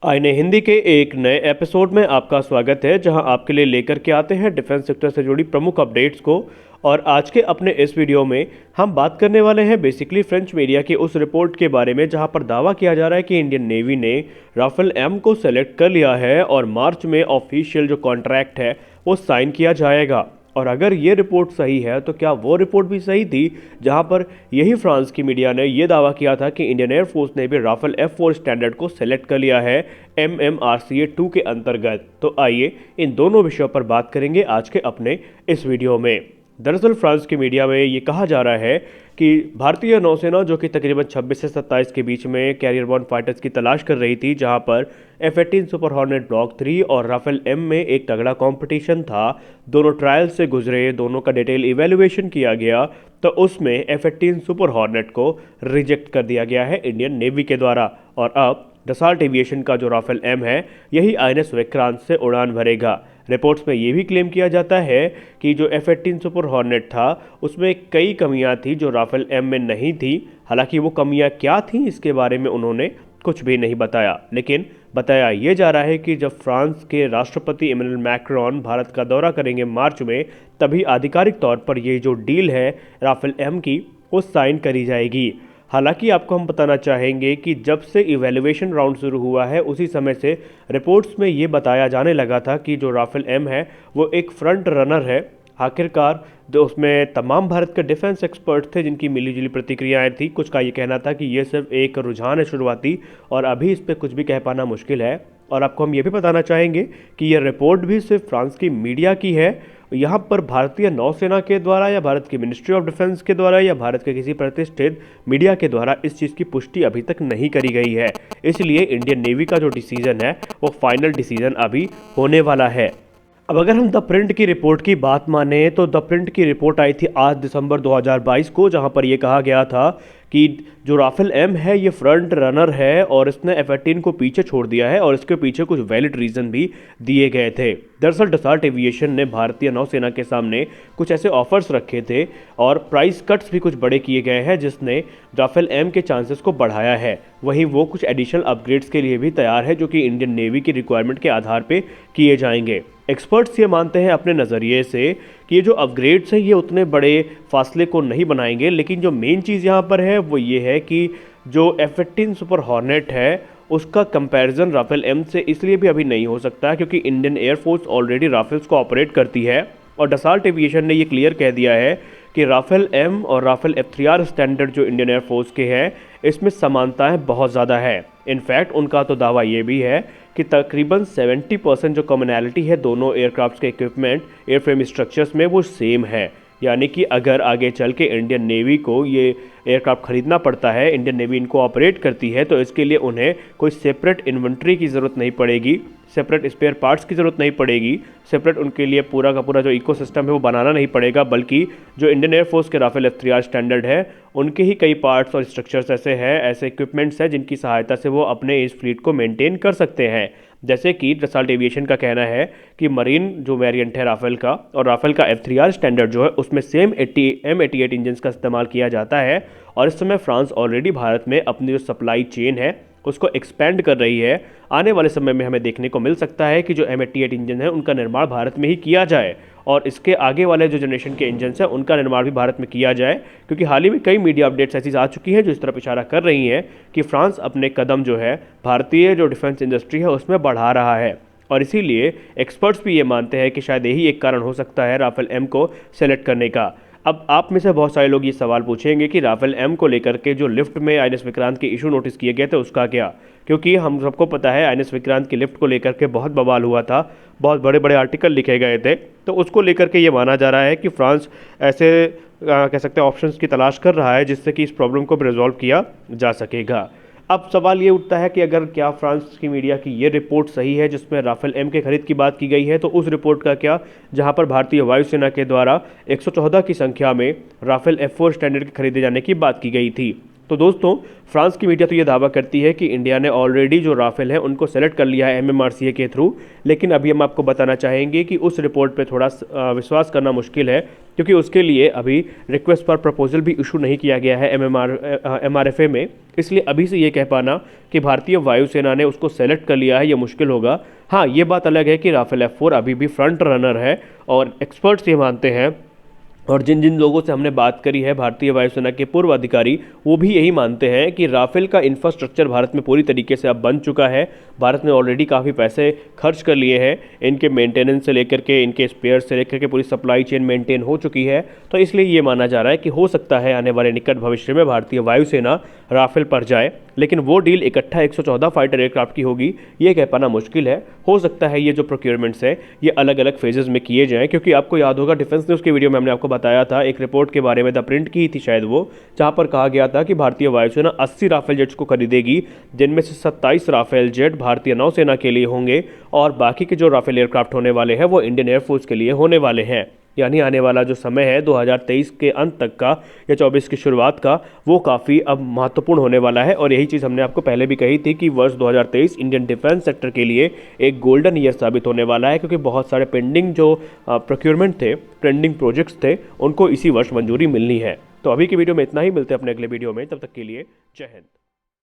आईने हिंदी के एक नए एपिसोड में आपका स्वागत है, जहां आपके लिए लेकर के आते हैं डिफेंस सेक्टर से जुड़ी प्रमुख अपडेट्स को। और आज के अपने इस वीडियो में हम बात करने वाले हैं बेसिकली फ्रेंच मीडिया की उस रिपोर्ट के बारे में जहां पर दावा किया जा रहा है कि इंडियन नेवी ने राफेल एम को सेलेक्ट कर लिया है और मार्च में ऑफिशियल जो कॉन्ट्रैक्ट है वो साइन किया जाएगा। और अगर ये रिपोर्ट सही है तो क्या वो रिपोर्ट भी सही थी जहां पर यही फ्रांस की मीडिया ने ये दावा किया था कि इंडियन एयरफोर्स ने भी राफेल F4 स्टैंडर्ड को सेलेक्ट कर लिया है MMRCA 2 के अंतर्गत। तो आइए इन दोनों विषयों पर बात करेंगे आज के अपने इस वीडियो में। दरअसल फ्रांस की मीडिया में ये कहा जा रहा है कि भारतीय नौसेना जो कि तकरीबन 26 से 27 के बीच में कैरियर बॉर्न फाइटर्स की तलाश कर रही थी, जहां पर F-18 सुपर हॉर्नेट ब्लॉक 3 और राफेल एम में एक तगड़ा कंपटीशन था। दोनों ट्रायल से गुजरे, दोनों का डिटेल इवैल्यूएशन किया गया, तो उसमें F-18 सुपर हॉर्नेट को रिजेक्ट कर दिया गया है इंडियन नेवी के द्वारा। और अब डसाल्ट एविएशन का जो राफेल एम है यही INS विक्रांत से उड़ान भरेगा। रिपोर्ट्स में ये भी क्लेम किया जाता है कि जो F-18 सुपर हॉर्नेट था उसमें कई कमियां थी जो राफेल एम में नहीं थी। हालांकि वो कमियां क्या थीं इसके बारे में उन्होंने कुछ भी नहीं बताया, लेकिन बताया ये जा रहा है कि जब फ्रांस के राष्ट्रपति इमैनुअल मैक्रोन भारत का दौरा करेंगे मार्च में, तभी आधिकारिक तौर पर ये जो डील है राफेल एम की वो साइन करी जाएगी। हालांकि आपको हम बताना चाहेंगे कि जब से इवैल्यूएशन राउंड शुरू हुआ है उसी समय से रिपोर्ट्स में ये बताया जाने लगा था कि जो राफेल एम है वो एक फ्रंट रनर है। आखिरकार जो उसमें तमाम भारत के डिफेंस एक्सपर्ट थे जिनकी मिलीजुली प्रतिक्रियाएं थी। कुछ का ये कहना था कि ये सिर्फ एक रुझान है शुरुआती, और अभी इस पर कुछ भी कह पाना मुश्किल है। और आपको हम ये भी बताना चाहेंगे कि ये रिपोर्ट भी सिर्फ फ्रांस की मीडिया की है। यहाँ पर भारतीय नौसेना के द्वारा या भारत की मिनिस्ट्री ऑफ डिफेंस के द्वारा या भारत के किसी प्रतिष्ठित मीडिया के द्वारा इस चीज़ की पुष्टि अभी तक नहीं करी गई है। इसलिए इंडियन नेवी का जो डिसीजन है वो फाइनल डिसीजन अभी होने वाला है। अब अगर हम द प्रिंट की रिपोर्ट की बात माने तो द प्रिंट की रिपोर्ट आई थी 8 दिसंबर 2022 को, जहां पर यह कहा गया था कि जो राफेल एम है ये फ्रंट रनर है और इसने F-18 को पीछे छोड़ दिया है और इसके पीछे कुछ वैलिड रीजन भी दिए गए थे। दरअसल डसाल्ट एविएशन ने भारतीय नौसेना के सामने कुछ ऐसे ऑफर्स रखे थे और प्राइस कट्स भी कुछ बड़े किए गए हैं जिसने राफेल एम के चांसेस को बढ़ाया है। वहीं वो कुछ एडिशनल अपग्रेड्स के लिए भी तैयार है जो कि इंडियन नेवी की रिक्वायरमेंट के आधार पर किए जाएंगे। एक्सपर्ट्स ये मानते हैं अपने नज़रिए से कि ये जो अपग्रेड्स हैं ये उतने बड़े फासले को नहीं बनाएंगे, लेकिन जो मेन चीज़ यहाँ पर है वो ये है कि जो F-18 सुपर हॉर्नेट है उसका कंपैरिजन राफेल एम से इसलिए भी अभी नहीं हो सकता क्योंकि इंडियन एयरफोर्स ऑलरेडी राफेल्स को ऑपरेट करती है। और डसाल्ट एविएशन ने ये क्लियर कह दिया है कि राफेल एम और राफेल F3R स्टैंडर्ड जो इंडियन एयरफोर्स के हैं इसमें समानताएं बहुत ज़्यादा है। इनफैक्ट उनका तो दावा ये भी है कि तकरीबन 70% जो कॉमनैलिटी है दोनों एयरक्राफ्ट्स के इक्विपमेंट एयरफ्रेम स्ट्रक्चर्स में वो सेम है। यानी कि अगर आगे चल के इंडियन नेवी को ये एयरक्राफ्ट खरीदना पड़ता है, इंडियन नेवी इनको ऑपरेट करती है, तो इसके लिए उन्हें कोई सेपरेट इन्वेंट्री की ज़रूरत नहीं पड़ेगी, सेपरेट स्पेयर पार्ट्स की ज़रूरत नहीं पड़ेगी, सेपरेट उनके लिए पूरा का पूरा जो इकोसिस्टम है वो बनाना नहीं पड़ेगा। बल्कि जो इंडियन एयरफोर्स के राफेल F3R स्टैंडर्ड है उनके ही कई पार्ट्स और स्ट्रक्चर्स ऐसे हैं, ऐसे इक्विपमेंट्स हैं जिनकी सहायता से वो अपने इस फ्लीट को मेंटेन कर सकते हैं। जैसे कि डसाल्ट एविएशन का कहना है कि मरीन जो वेरिएंट है राफेल का और राफेल का F3R स्टैंडर्ड जो है उसमें सेम M88 इंजन का इस्तेमाल किया जाता है। और इस समय फ्रांस ऑलरेडी भारत में अपनी जो सप्लाई चेन है उसको एक्सपेंड कर रही है। आने वाले समय में हमें देखने को मिल सकता है कि जो M88 इंजन है उनका निर्माण भारत में ही किया जाए और इसके आगे वाले जो जनरेशन के इंजन हैं उनका निर्माण भी भारत में किया जाए, क्योंकि हाल ही में कई मीडिया अपडेट्स ऐसी आ चुकी हैं जो इस तरफ इशारा कर रही हैं कि फ्रांस अपने कदम जो है भारतीय जो डिफेंस इंडस्ट्री है उसमें बढ़ा रहा है। और इसीलिए एक्सपर्ट्स भी ये मानते हैं कि शायद यही एक कारण हो सकता है राफेल एम को सेलेक्ट करने का। अब आप में से बहुत सारे लोग ये सवाल पूछेंगे कि राफेल एम को लेकर के जो लिफ्ट में INS विक्रांत के इशू नोटिस किए गए थे उसका क्या, क्योंकि हम सबको पता है INS विक्रांत की लिफ्ट को लेकर के बहुत बवाल हुआ था, बहुत बड़े बड़े आर्टिकल लिखे गए थे। तो उसको लेकर के ये माना जा रहा है कि फ्रांस ऐसे कह सकते हैं ऑप्शंस की तलाश कर रहा है जिससे कि इस प्रॉब्लम को भी रिजॉल्व किया जा सकेगा। अब सवाल ये उठता है कि अगर क्या फ्रांस की मीडिया की ये रिपोर्ट सही है जिसमें राफेल एम के खरीद की बात की गई है, तो उस रिपोर्ट का क्या जहां पर भारतीय वायुसेना के द्वारा 114 की संख्या में राफेल F4 स्टैंडर्ड के खरीदे जाने की बात की गई थी। तो दोस्तों, फ्रांस की मीडिया तो ये दावा करती है कि इंडिया ने ऑलरेडी जो राफेल है उनको सेलेक्ट कर लिया है एमएमआरसीए के थ्रू, लेकिन अभी हम आपको बताना चाहेंगे कि उस रिपोर्ट पे थोड़ा विश्वास करना मुश्किल है, क्योंकि उसके लिए अभी रिक्वेस्ट फॉर प्रपोजल भी इशू नहीं किया गया है एमआरएफए में। इसलिए अभी से ये कह पाना कि भारतीय वायुसेना ने उसको सेलेक्ट कर लिया है ये मुश्किल होगा। हाँ, ये बात अलग है कि राफेल F4 अभी भी फ्रंट रनर है और एक्सपर्ट्स ये मानते हैं, और जिन जिन लोगों से हमने बात करी है भारतीय वायुसेना के पूर्व अधिकारी, वो भी यही मानते हैं कि राफेल का इंफ्रास्ट्रक्चर भारत में पूरी तरीके से अब बन चुका है। भारत ने ऑलरेडी काफ़ी पैसे खर्च कर लिए हैं, इनके मेंटेनेंस से लेकर के इनके स्पेयर से लेकर के पूरी सप्लाई चेन मेंटेन हो चुकी है। तो इसलिए ये माना जा रहा है कि हो सकता है आने वाले निकट भविष्य में भारतीय वायुसेना राफेल पर जाए, लेकिन वो डील इकट्ठा 114 फाइटर एयरक्राफ्ट की होगी ये कह पाना मुश्किल है। हो सकता है ये जो प्रोक्योरमेंट्स हैं ये अलग अलग फेजेस में किए जाएं, क्योंकि आपको याद होगा डिफेंस न्यूज़ की वीडियो में हमने आपको बताया था एक रिपोर्ट के बारे में, द प्रिंट की थी शायद वो, जहां पर कहा गया था कि भारतीय वायुसेना 80 राफेल जेट्स को खरीदेगी, जिनमें से 27 राफेल जेट भारतीय नौसेना के लिए होंगे और बाकी के जो राफेल एयरक्राफ्ट होने वाले हैं वो इंडियन एयरफोर्स के लिए होने वाले हैं। यानी आने वाला जो समय है 2023 के अंत तक का या 24 की शुरुआत का, वो काफ़ी अब महत्वपूर्ण होने वाला है। और यही चीज़ हमने आपको पहले भी कही थी कि वर्ष 2023 इंडियन डिफेंस सेक्टर के लिए एक गोल्डन ईयर साबित होने वाला है, क्योंकि बहुत सारे पेंडिंग जो प्रोक्योरमेंट थे, पेंडिंग प्रोजेक्ट्स थे, उनको इसी वर्ष मंजूरी मिलनी है। तो अभी की वीडियो में इतना ही, मिलते हैं अपने अगले वीडियो में, तब तक के लिए जय हिंद।